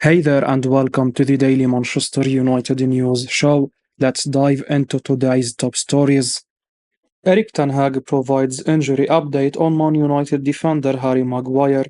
Hey there, and welcome to the Daily Manchester United News Show. Let's dive into today's top stories. Eric Ten Hag provides injury update on Man United defender Harry Maguire.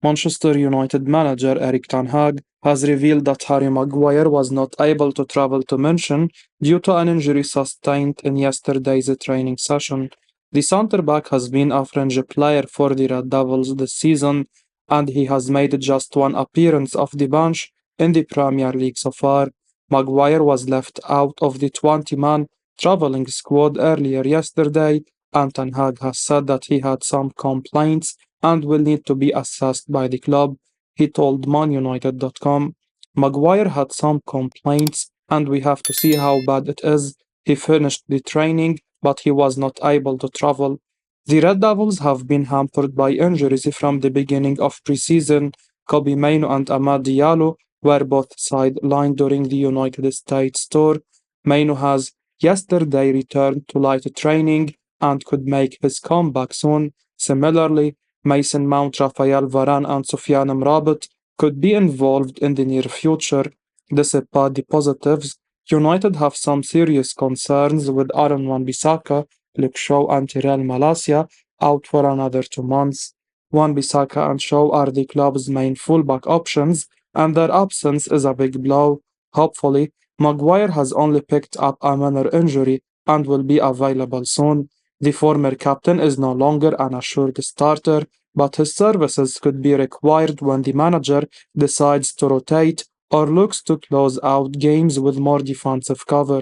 Manchester United manager Eric Ten Hag has revealed that Harry Maguire was not able to travel to Munich due to an injury sustained in yesterday's training session. The centre-back has been a fringe player for the Red Devils this season, and he has made just one appearance off the bench in the Premier League so far. Maguire was left out of the 20-man travelling squad earlier yesterday, and Ten Hag has said that he had some complaints and will need to be assessed by the club. He told ManUnited.com, Maguire had some complaints and we have to see how bad it is. He finished the training, but he was not able to travel. The Red Devils have been hampered by injuries from the beginning of preseason. Kobbie Mainoo and Amad Diallo were both sidelined during the United States tour. Maino has yesterday returned to light training and could make his comeback soon. Similarly, Mason Mount, Rafael Varane, and Sofiane Amrabat could be involved in the near future. Despite the positives, United have some serious concerns with Aaron Wan-Bissaka, Luke Shaw, and Tyrell Malacia out for another 2 months. Wan-Bissaka and Shaw are the club's main fullback options, and their absence is a big blow. Hopefully, Maguire has only picked up a minor injury and will be available soon. The former captain is no longer an assured starter, but his services could be required when the manager decides to rotate or looks to close out games with more defensive cover.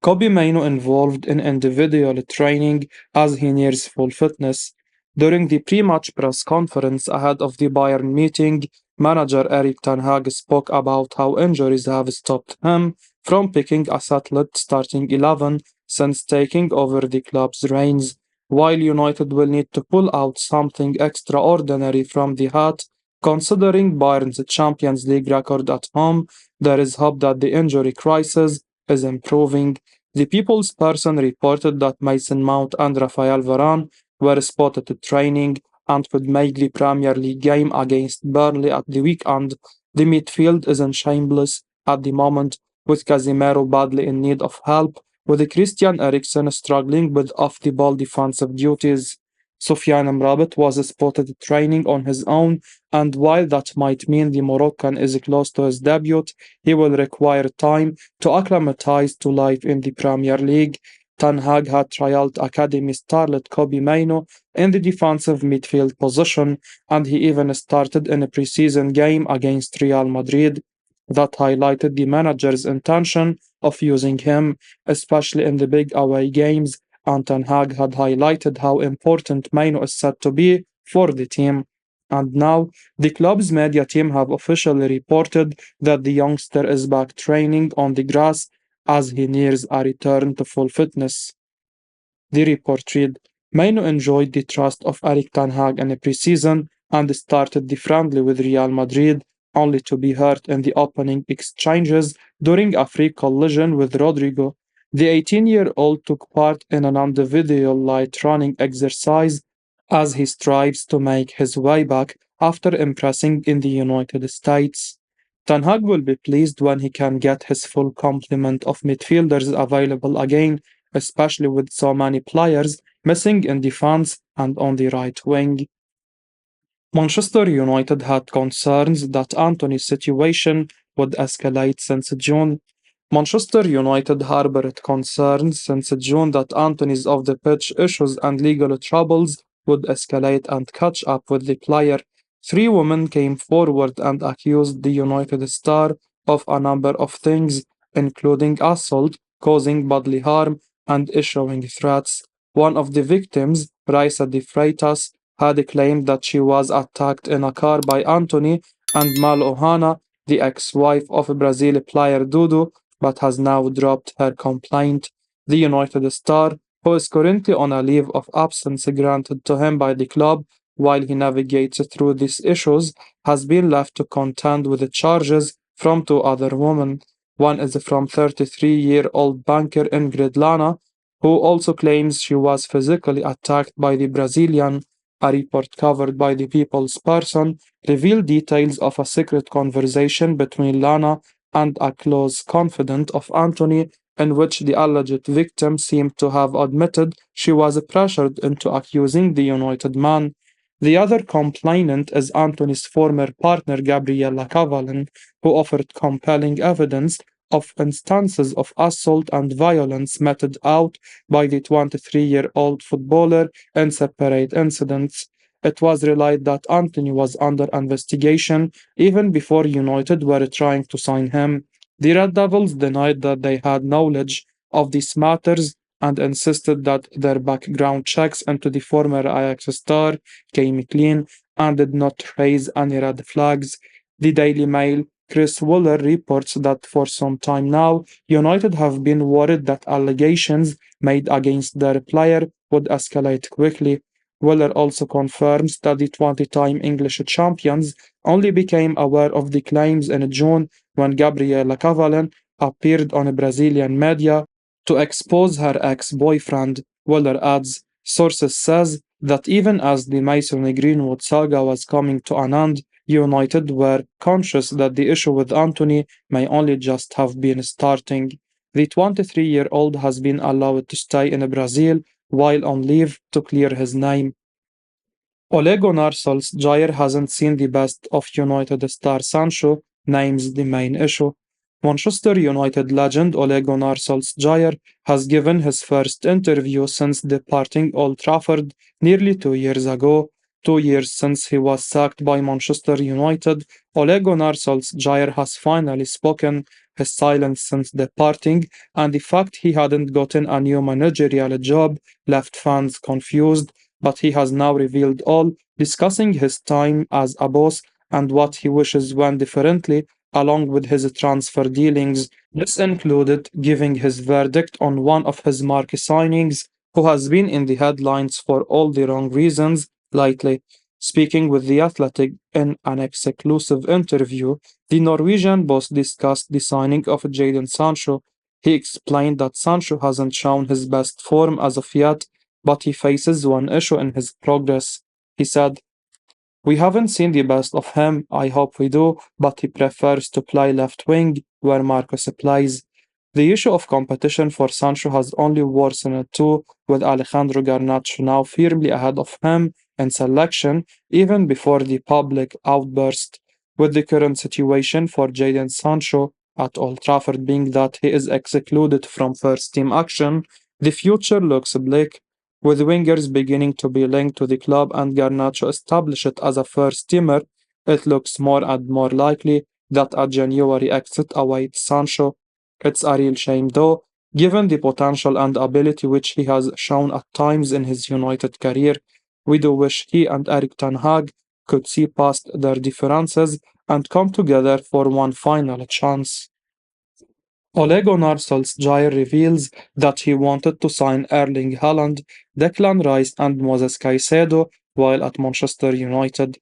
Kobbie Mainoo involved in individual training as he nears full fitness. During the pre-match press conference ahead of the Bayern meeting, manager Eric Ten Hag spoke about how injuries have stopped him from picking a settled starting 11 since taking over the club's reins. While United will need to pull out something extraordinary from the hat, considering Bayern's Champions League record at home, there is hope that the injury crisis is improving. The People's Person reported that Mason Mount and Rafael Varane were spotted at training and could make the Premier League game against Burnley at the weekend. The midfield is in shambles at the moment, with Casemiro badly in need of help, with Christian Eriksen struggling with off-the-ball defensive duties. Sofiane Amrabat was spotted training on his own, and while that might mean the Moroccan is close to his debut, he will require time to acclimatize to life in the Premier League. Ten Hag had trialed academy starlet Kobbie Mainoo in the defensive midfield position, and he even started in a preseason game against Real Madrid. That highlighted the manager's intention of using him, especially in the big away games, and Ten Hag had highlighted how important Maino is said to be for the team. And now, the club's media team have officially reported that the youngster is back training on the grass as he nears a return to full fitness. The report read, Maino enjoyed the trust of Eric Ten Hag in the preseason and started the friendly with Real Madrid, only to be hurt in the opening exchanges during a free collision with Rodrigo. The 18-year-old took part in an individual light running exercise as he strives to make his way back after impressing in the United States. Ten Hag will be pleased when he can get his full complement of midfielders available again, especially with so many players missing in defense and on the right wing. Manchester United had concerns that Antony's situation would escalate since June. Manchester United harbored concerns since June that Antony's off-the-pitch issues and legal troubles would escalate and catch up with the player. Three women came forward and accused the United star of a number of things, including assault, causing bodily harm, and issuing threats. One of the victims, Raisa de Freitas, had claimed that she was attacked in a car by Antony and Mal Ohana, the ex-wife of Brazil player Dudu, but has now dropped her complaint. The United star, who is currently on a leave of absence granted to him by the club while he navigates through these issues, has been left to contend with the charges from two other women. One is from 33-year-old banker Ingrid Lana, who also claims she was physically attacked by the Brazilian. A report covered by the People's Person revealed details of a secret conversation between Lana and a close confidant of Antony, in which the alleged victim seemed to have admitted she was pressured into accusing the United man. The other complainant is Antony's former partner Gabriella Cavalin, who offered compelling evidence of instances of assault and violence meted out by the 23-year-old footballer in separate incidents. It was relayed that Antony was under investigation even before United were trying to sign him. The Red Devils denied that they had knowledge of these matters and insisted that their background checks into the former Ajax star came clean and did not raise any red flags. The Daily Mail Chris Waller reports that for some time now, United have been worried that allegations made against their player would escalate quickly. Weller also confirms that the 20-time English champions only became aware of the claims in June when Gabriela Cavalin appeared on Brazilian media to expose her ex-boyfriend. Weller adds, sources says that even as the Mason Greenwood saga was coming to an end, United were conscious that the issue with Antony may only just have been starting. The 23-year-old has been allowed to stay in Brazil while on leave to clear his name. Ole Gunnar Solskjaer hasn't seen the best of United star Sancho, names the main issue. Manchester United legend Ole Gunnar Solskjaer has given his first interview since departing Old Trafford nearly 2 years ago. 2 years since he was sacked by Manchester United, Ole Gunnar Solskjaer has finally spoken. His silence since departing and the fact he hadn't gotten a new managerial job left fans confused, but he has now revealed all, discussing his time as a boss and what he wishes went differently, along with his transfer dealings. This included giving his verdict on one of his marquee signings, who has been in the headlines for all the wrong reasons lately. Speaking with The Athletic in an exclusive interview, the Norwegian boss discussed the signing of Jadon Sancho. He explained that Sancho hasn't shown his best form as of yet, but he faces one issue in his progress. He said, we haven't seen the best of him, I hope we do, but he prefers to play left wing, where Marcus plays. The issue of competition for Sancho has only worsened too, with Alejandro Garnacho now firmly ahead of him in selection, even before the public outburst. With the current situation for Jadon Sancho at Old Trafford being that he is excluded from first team action, the future looks bleak. With wingers beginning to be linked to the club and Garnacho established as a first teamer, it looks more and more likely that a January exit awaits Sancho. It's a real shame though, given the potential and ability which he has shown at times in his United career. We do wish he and Erik Ten Hag could see past their differences and come together for one final chance. Ole Gunnar Solskjaer reveals that he wanted to sign Erling Haaland, Declan Rice and Moses Caicedo while at Manchester United.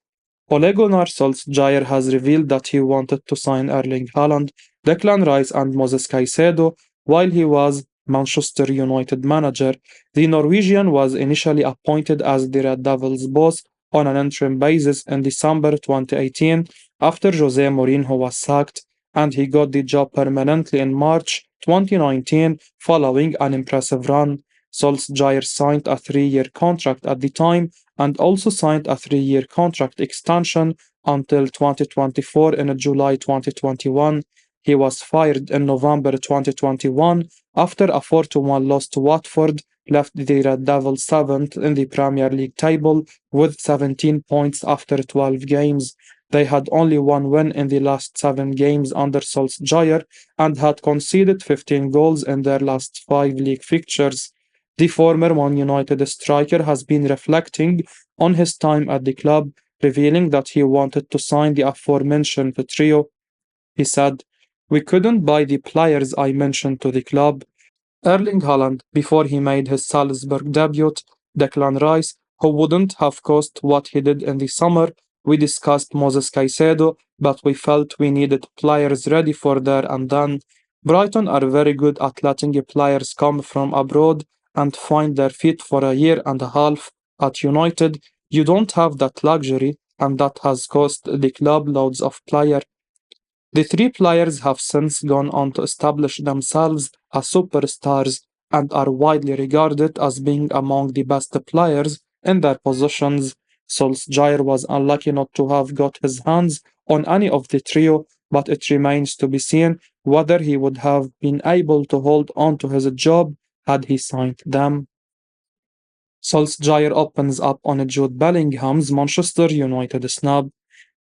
Ole Gunnar Solskjaer has revealed that he wanted to sign Erling Haaland, Declan Rice and Moses Caicedo while he was Manchester United manager. The Norwegian was initially appointed as the Red Devils boss on an interim basis in December 2018 after Jose Mourinho was sacked, and he got the job permanently in March 2019 following an impressive run. Solskjaer signed a 3-year contract at the time and also signed a 3-year contract extension until 2024 in July 2021. He was fired in November 2021 after a 4-1 loss to Watford left the Red Devils 7th in the Premier League table with 17 points after 12 games. They had only one win in the last 7 games under Solskjaer and had conceded 15 goals in their last 5 league fixtures. The former Man United striker has been reflecting on his time at the club, revealing that he wanted to sign the aforementioned trio. He said, we couldn't buy the players I mentioned to the club. Erling Haaland before he made his Salzburg debut, Declan Rice, who wouldn't have cost what he did in the summer. We discussed Moses Caicedo, but we felt we needed players ready for there and then. Brighton are very good at letting players come from abroad and find their feet for a year and a half. At United, You don't have that luxury, and that has cost the club loads of players. The three players have since gone on to establish themselves as superstars and are widely regarded as being among the best players in their positions. Solskjaer was unlucky not to have got his hands on any of the trio, but it remains to be seen whether he would have been able to hold on to his job had he signed them. Solskjaer opens up on Jude Bellingham's Manchester United snub.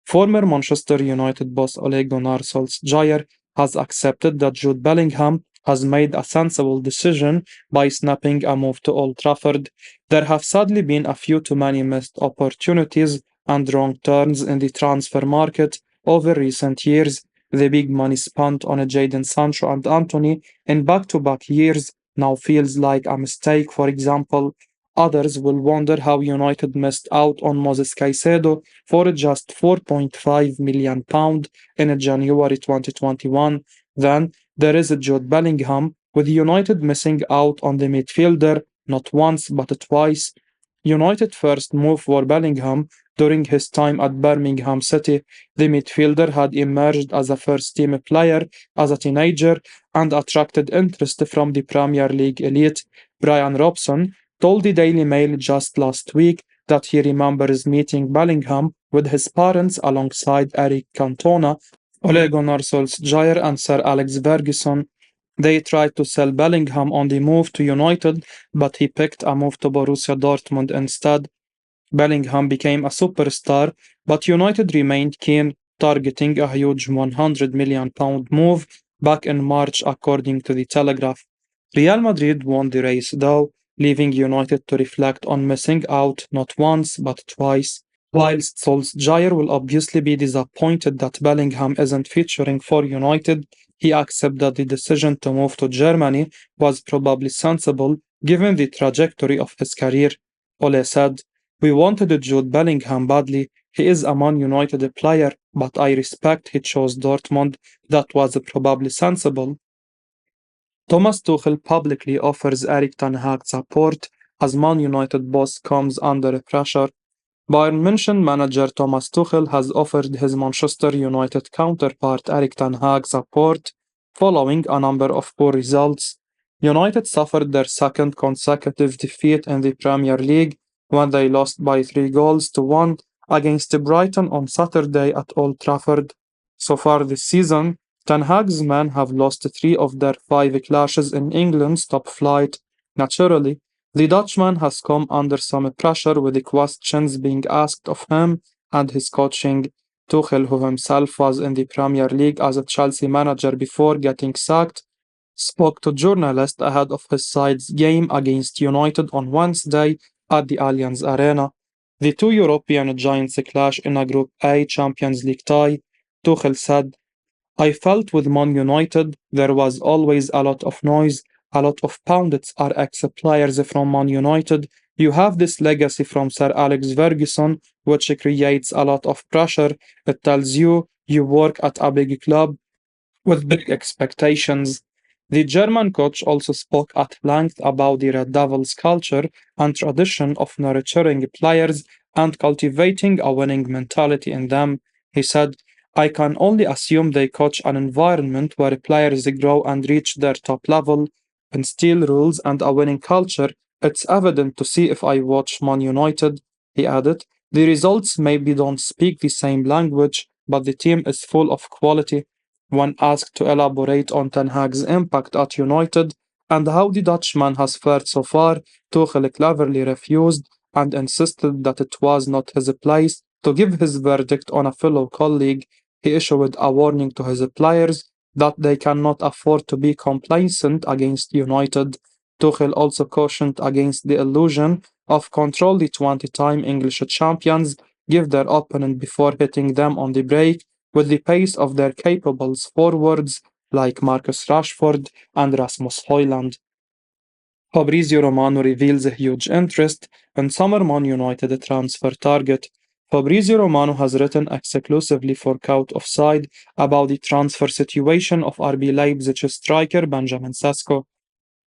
Former Manchester United boss Ole Gunnar Solskjaer has accepted that Jude Bellingham has made a sensible decision by snapping a move to Old Trafford. There have sadly been a few too many missed opportunities and wrong turns in the transfer market over recent years. The big money spent on Jadon Sancho and Antony in back-to-back years now feels like a mistake. For example, others will wonder how United missed out on Moses Caicedo for just £4.5 million in January 2021. Then there is Jude Bellingham, with United missing out on the midfielder not once but twice. United first move for Bellingham during his time at Birmingham City. The midfielder had emerged as a first-team player as a teenager and attracted interest from the Premier League elite. Brian Robson told the Daily Mail just last week that he remembers meeting Bellingham with his parents alongside Eric Cantona, Ole Gunnar Solskjaer, and Sir Alex Ferguson. They tried to sell Bellingham on the move to United, but he picked a move to Borussia Dortmund instead. Bellingham became a superstar, but United remained keen, targeting a huge £100 million move back in March, according to the Telegraph. Real Madrid won the race, though, leaving United to reflect on missing out not once but twice. Whilst Solskjaer will obviously be disappointed that Bellingham isn't featuring for United, he accepts that the decision to move to Germany was probably sensible given the trajectory of his career. Ole said, "We wanted Jude Bellingham badly. He is a Man United player, but I respect he chose Dortmund. That was probably sensible." Thomas Tuchel publicly offers Erik ten Hag support as Man United boss comes under pressure. Bayern München manager Thomas Tuchel has offered his Manchester United counterpart Erik ten Hag support following a number of poor results. United suffered their second consecutive defeat in the Premier League when they lost by 3 goals to 1 against Brighton on Saturday at Old Trafford. So far this season, Ten Hag's men have lost 3 of their 5 clashes in England's top flight. Naturally, the Dutchman has come under some pressure with the questions being asked of him and his coaching. Tuchel, who himself was in the Premier League as a Chelsea manager before getting sacked, spoke to journalists ahead of his side's game against United on Wednesday at the Allianz Arena. The two European giants clash in a Group A Champions League tie. Tuchel said, "I felt with Man United there was always a lot of noise, a lot of pundits are ex-players from Man United. You have this legacy from Sir Alex Ferguson, which creates a lot of pressure. It tells you work at a big club with big expectations." The German coach also spoke at length about the Red Devils' culture and tradition of nurturing players and cultivating a winning mentality in them. He said, "I can only assume they coach an environment where players grow and reach their top level, instill rules and a winning culture. It's evident to see if I watch Man United." He added, "The results maybe don't speak the same language, but the team is full of quality." When asked to elaborate on Ten Hag's impact at United and how the Dutchman has fared so far, Tuchel cleverly refused and insisted that it was not his place to give his verdict on a fellow colleague. He issued a warning to his players that they cannot afford to be complacent against United. Tuchel also cautioned against the illusion of control. The 20-time English champions give their opponent before hitting them on the break with the pace of their capable forwards like Marcus Rashford and Rasmus Højlund. Fabrizio Romano reveals a huge interest in summer Man United transfer target. Fabrizio Romano has written exclusively for Cout Offside about the transfer situation of RB Leipzig striker Benjamin Sesko.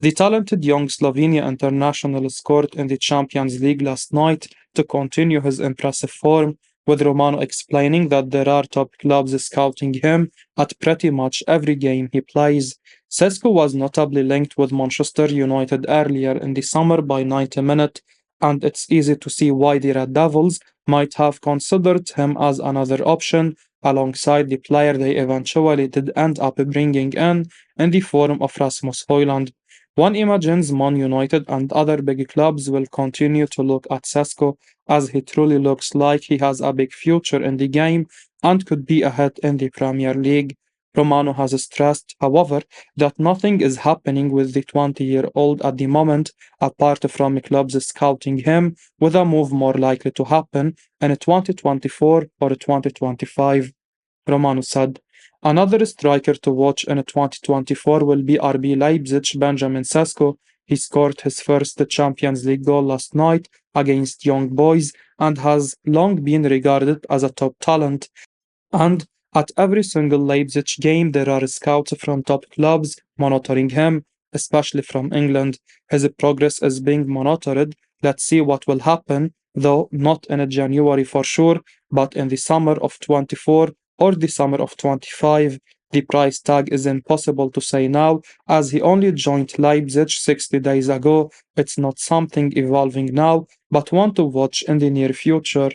The talented young Slovenia international scored in the Champions League last night to continue his impressive form, with Romano explaining that there are top clubs scouting him at pretty much every game he plays. Sesko was notably linked with Manchester United earlier in the summer by 90 Minutes, and it's easy to see why the Red Devils might have considered him as another option alongside the player they eventually did end up bringing in the form of Rasmus Højlund. One imagines Man United and other big clubs will continue to look at Sesko as he truly looks like he has a big future in the game and could be ahead in the Premier League. Romano has stressed, however, that nothing is happening with the 20-year-old at the moment apart from clubs scouting him, with a move more likely to happen in 2024 or 2025. Romano said. Another striker to watch in 2024 will be RB Leipzig Benjamin Sesko. He scored his first Champions League goal last night against Young Boys and has long been regarded as a top talent. And at every single Leipzig game, there are scouts from top clubs monitoring him, especially from England. His progress is being monitored. Let's see what will happen, though not in January for sure, but in the summer of 24 or the summer of 25. The price tag is impossible to say now, as he only joined Leipzig 60 days ago. It's not something evolving now, but one to watch in the near future.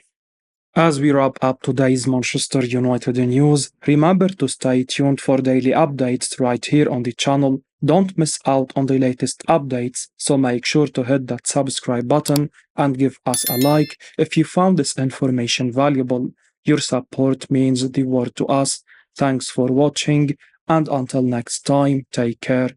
As we wrap up today's Manchester United news, remember to stay tuned for daily updates right here on the channel. Don't miss out on the latest updates, so make sure to hit that subscribe button and give us a like if you found this information valuable. Your support means the world to us. Thanks for watching, and until next time, take care.